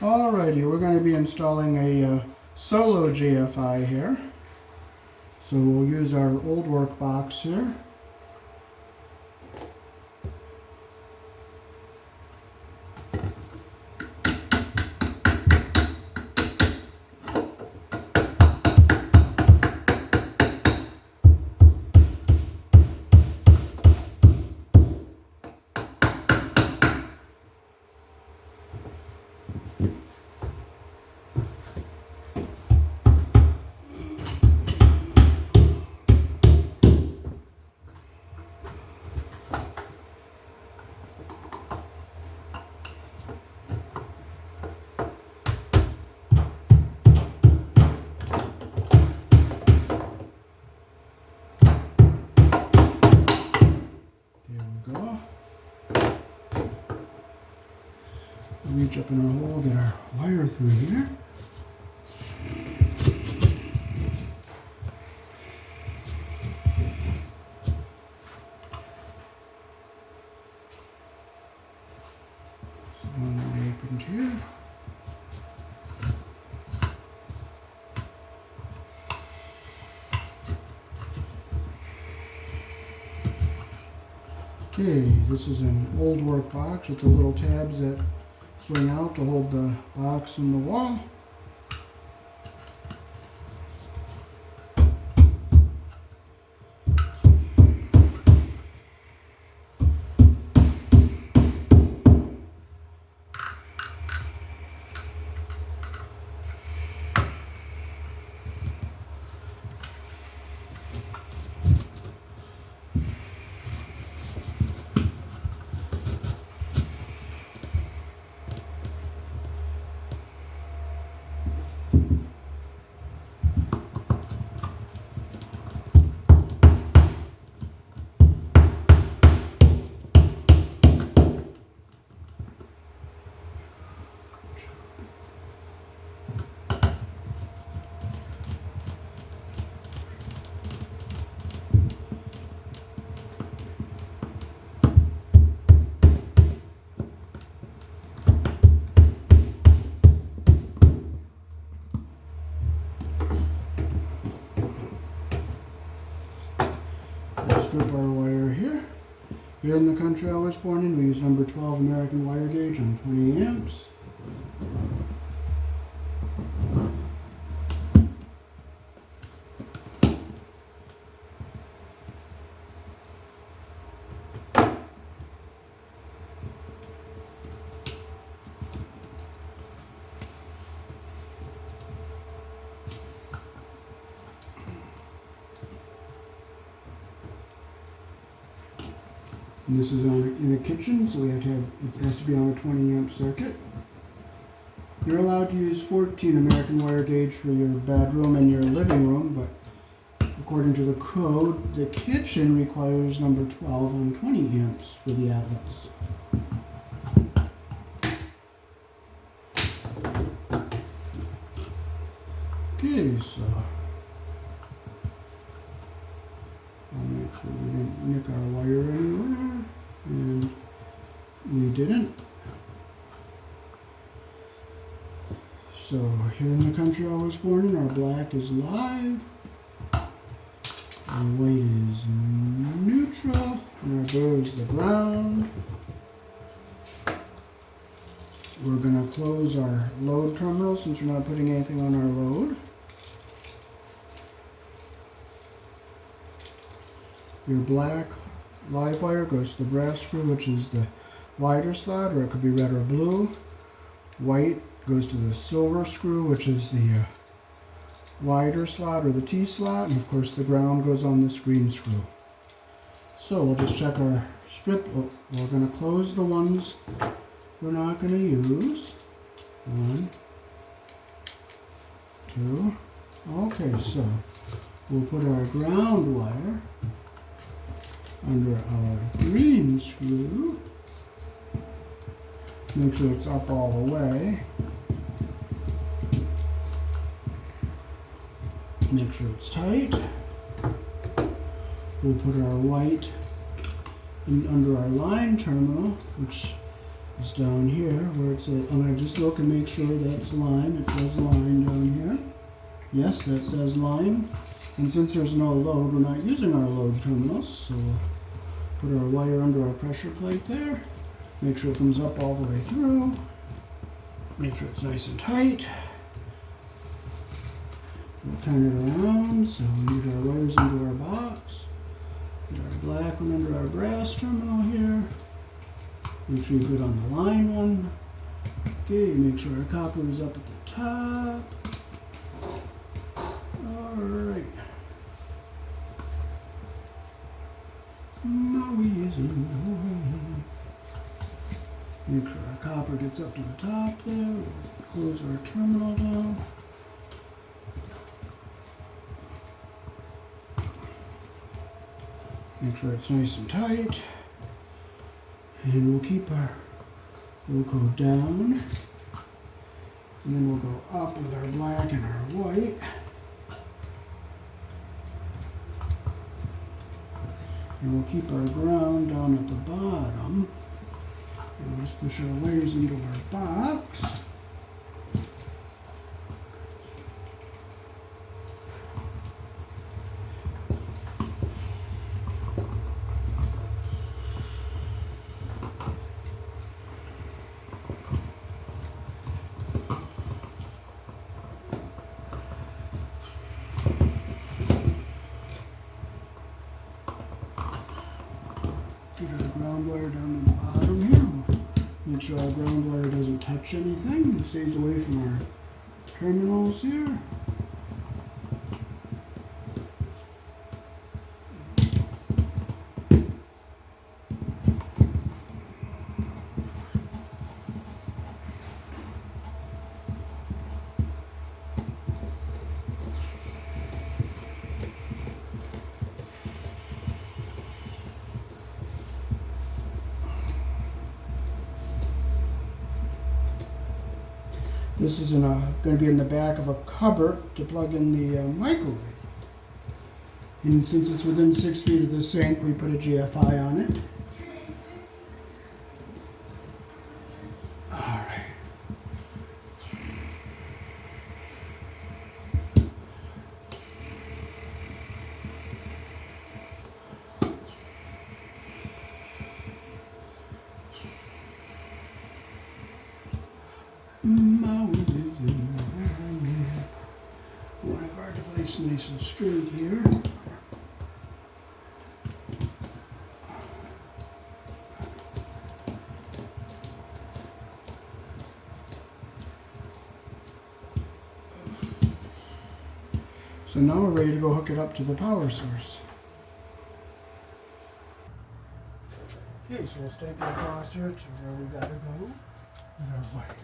Alrighty, we're going to be installing a solo GFI here. So we'll use our old work box here. Reach up in our hole, get our wire through here. So one already opened here. Okay, this is an old work box with the little tabs that swing out to hold the box in the wall. Strip our wire here. Here in the country I was born in, we use number 12 American wire gauge on 20 amps. And this is in a kitchen, so it has to be on a 20 amp circuit. You're allowed to use 14 American wire gauge for your bedroom and your living room, but according to the code, the kitchen requires number 12 on 20 amps for the outlets. Okay, so I'll make sure we didn't nick our wire anywhere, and we didn't. So here in the country I was born in, our black is live, our white is neutral, and our blue is the ground. We're going to close our load terminal since we're not putting anything on our load. Your black live wire goes to the brass screw, which is the wider slot, or it could be red or blue. White goes to the silver screw, which is the wider slot or the T slot, and of course the ground goes on this green screw. So we'll just check our strip. We're going to close the ones we're not going to use. 1, 2. Okay, so we'll put our ground wire under our green screw. Make sure it's up all the way. Make sure it's tight. We'll put our white under our line terminal, which is down here where it's and I just look and make sure that's line. It says line down here. Yes, that says line. And since there's no load, we're not using our load terminals, so we'll put our wire under our pressure plate there. Make sure it comes up all the way through. Make sure it's nice and tight. We'll turn it around, so we get our wires into our box. Get our black one under our brass terminal here. Make sure you put on the line one. Okay, make sure our copper is up at the top. Alright. Maui is in the way. Make sure our copper gets up to the top there. We'll close our terminal down. Make sure it's nice and tight. And we'll keep we'll go down. And then we'll go up with our black and our white. And we'll keep our ground down at the bottom. And we'll just push our wires into our box. Get our ground wire down to the bottom here. Make sure our ground wire doesn't touch anything. It stays away from our terminals here. This is going to be in the back of a cupboard to plug in the microwave. And since it's within 6 feet of the sink, we put a GFI on it. All right. We'll have our device nice and straight here. So now we're ready to go hook it up to the power source. Okay, so we'll stake it across here to where we gotta go with our wire.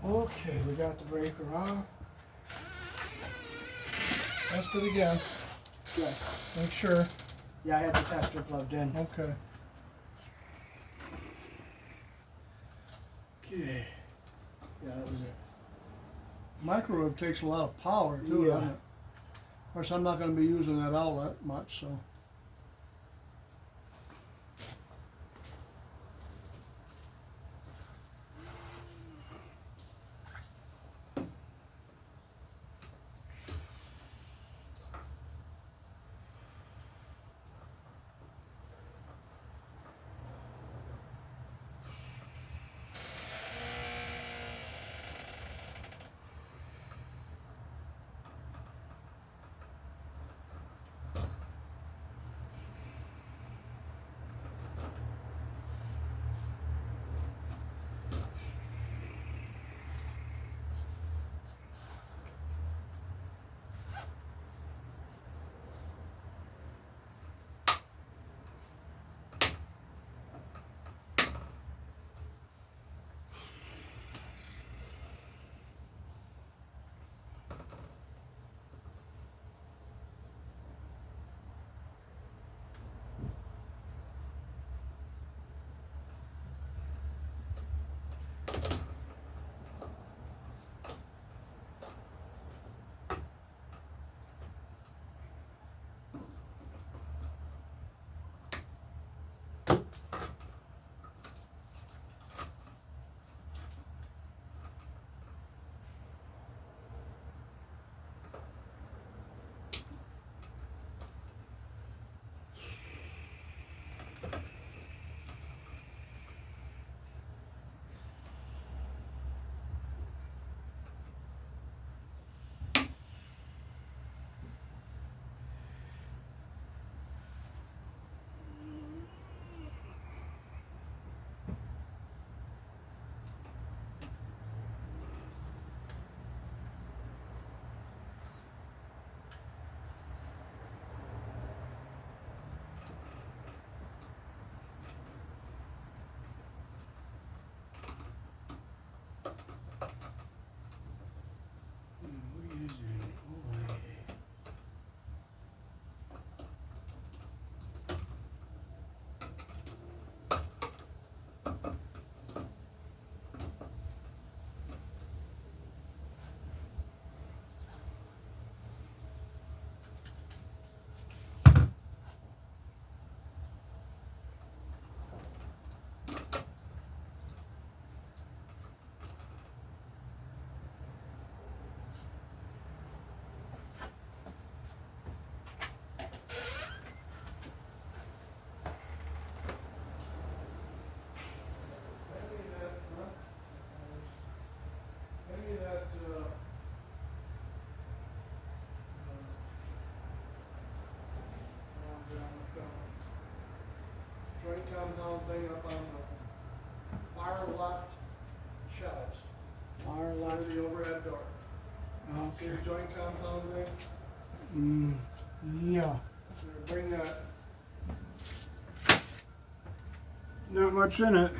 Okay, we got the breaker off. Test it again. Good. Make sure. Yeah, I had the tester plugged in. Okay. Okay. Yeah, that was it. Microwave takes a lot of power too, Yeah. doesn't it? Of course, I'm not going to be using that outlet much, so. Joint compound thing up on the far left shelves. Far Near left. the overhead door. See Okay. the joint compound thing? Yeah. Bring that. Not much in it.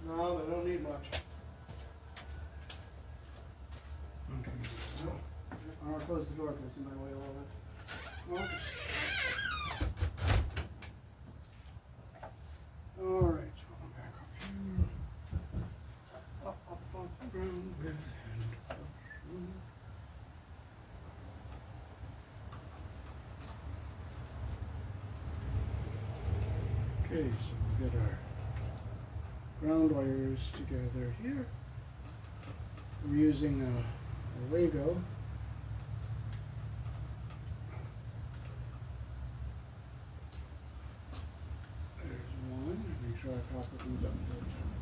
No, they don't need much. Okay. No. I'll close the door because it's in my way a little bit. Okay. All right. So I'm back up here. Up, ground with and up through. Okay, so we'll get our ground wires together here. We're using a Lego. There's one. Make sure our copper comes up to the top.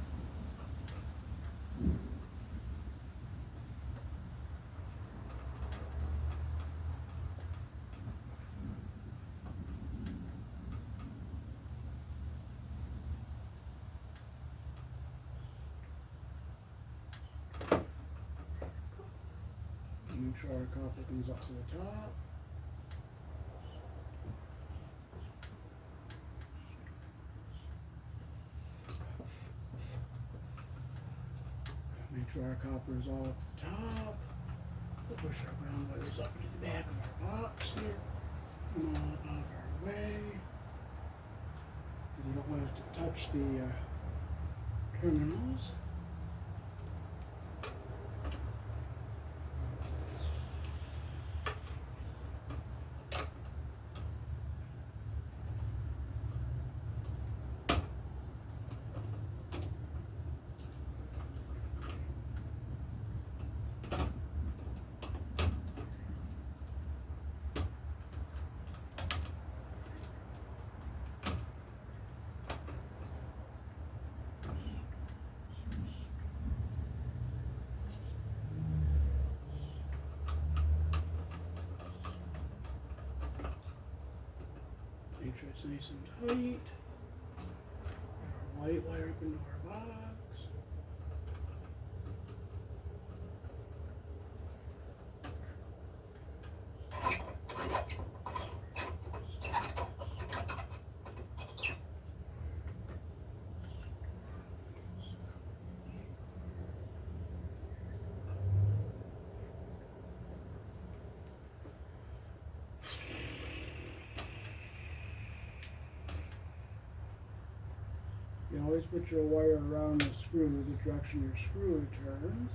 Make sure our copper comes up to the top. Make sure our copper is all up the top. We'll push our ground wires up into the back of our box here. Come all up out of our way. We don't want it to touch the terminals. Make sure it's nice and tight. Get our white wire up into our box. You always put your wire around the screw, the direction your screw turns.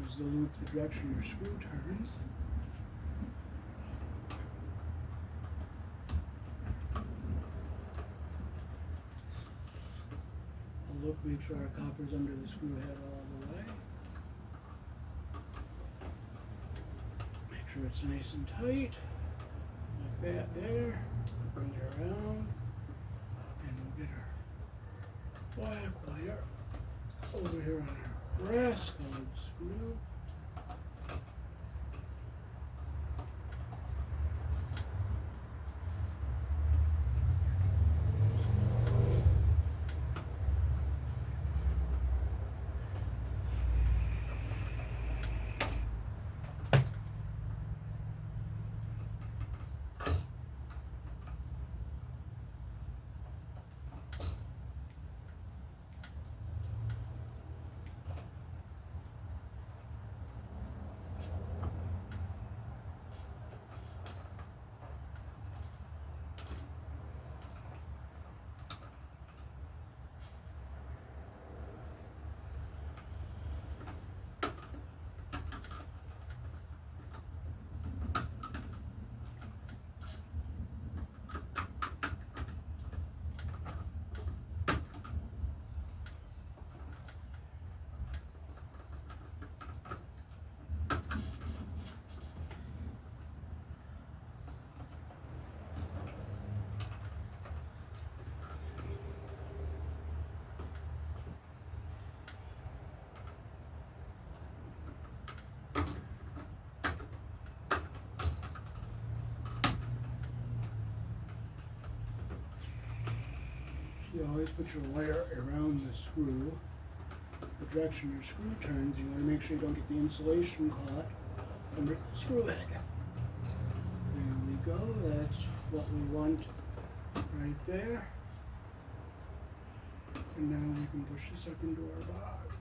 Use the loop the direction your screw turns. Look, make sure our copper's under the screw head all the way. Make sure it's nice and tight, like that there. Bring it around, and we'll get our black wire over here on our brass colored screw. You always put your wire around the screw, the direction your screw turns. You want to make sure you don't get the insulation caught under the screw head. There we go, that's what we want right there. And now we can push this up into our box.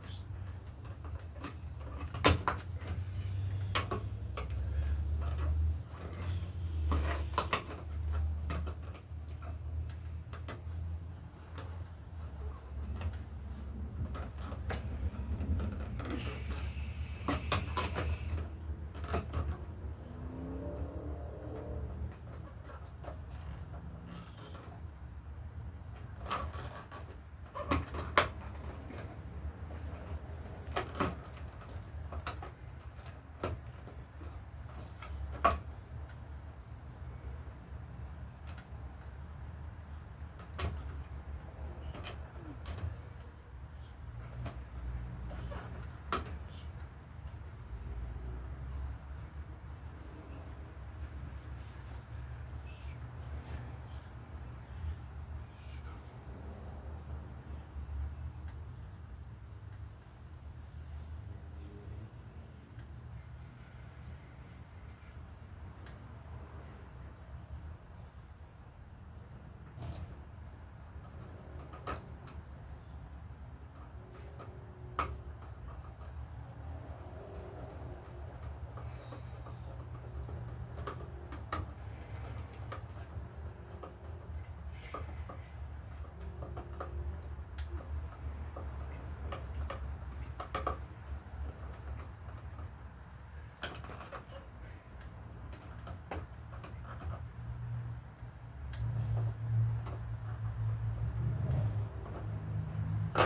I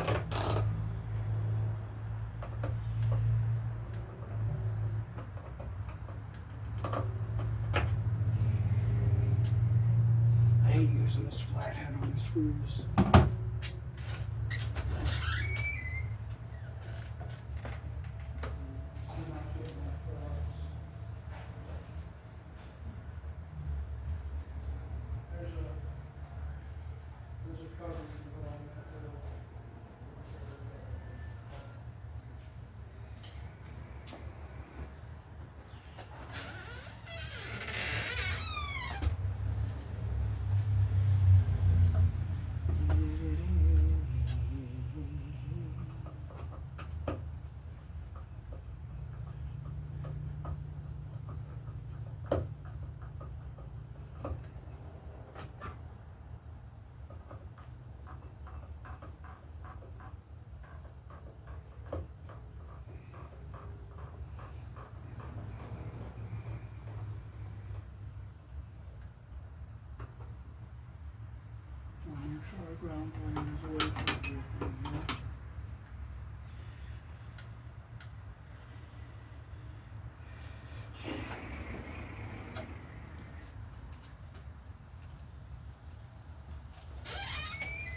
hate using this flathead on the screws. Make sure our ground plane is away from everything here.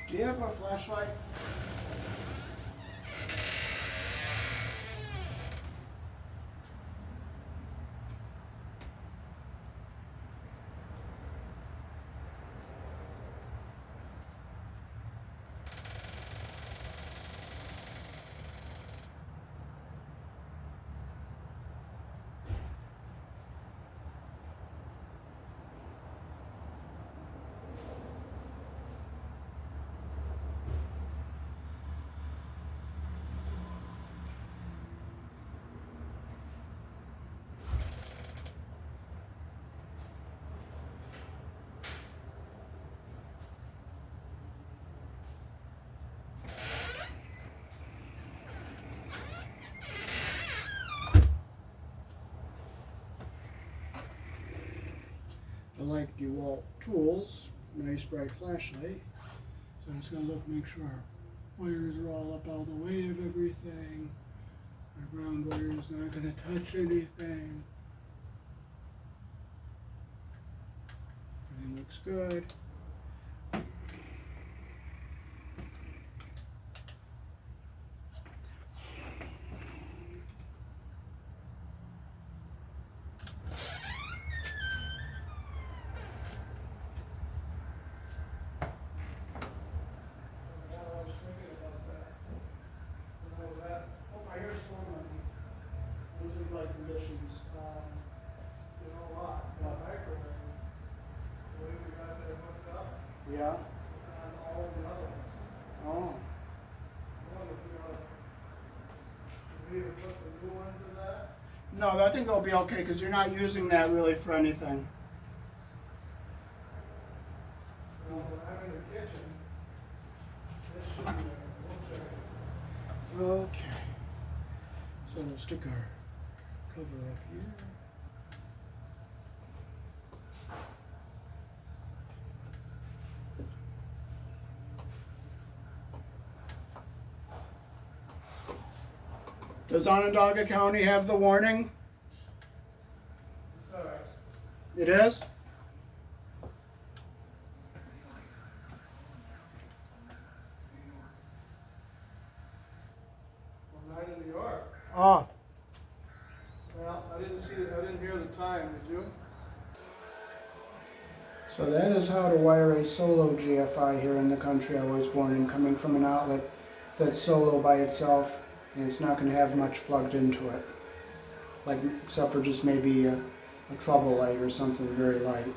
Do you have a flashlight? I like DeWalt tools, nice bright flashlight. So I'm just going to look, make sure our wires are all up all the way of everything. Our ground wire is not going to touch anything. Everything looks good. Conditions, you know, a lot. The way we got that hooked up, yeah, it's on all the other ones. Oh. I wonder if we either put the new one to that? No, I think it'll be okay because you're not using that really for anything. Well, I'm in the kitchen. This should be there. We'll check. Okay. So we'll stick our cover up here. Does Onondaga County have the warning? It's all right. It is? Well, not in New York. Oh. Well, I didn't hear the time, did you? So that is how to wire a solo GFI here in the country I was born in, coming from an outlet that's solo by itself, and it's not going to have much plugged into it, like except for just maybe a trouble light or something very light.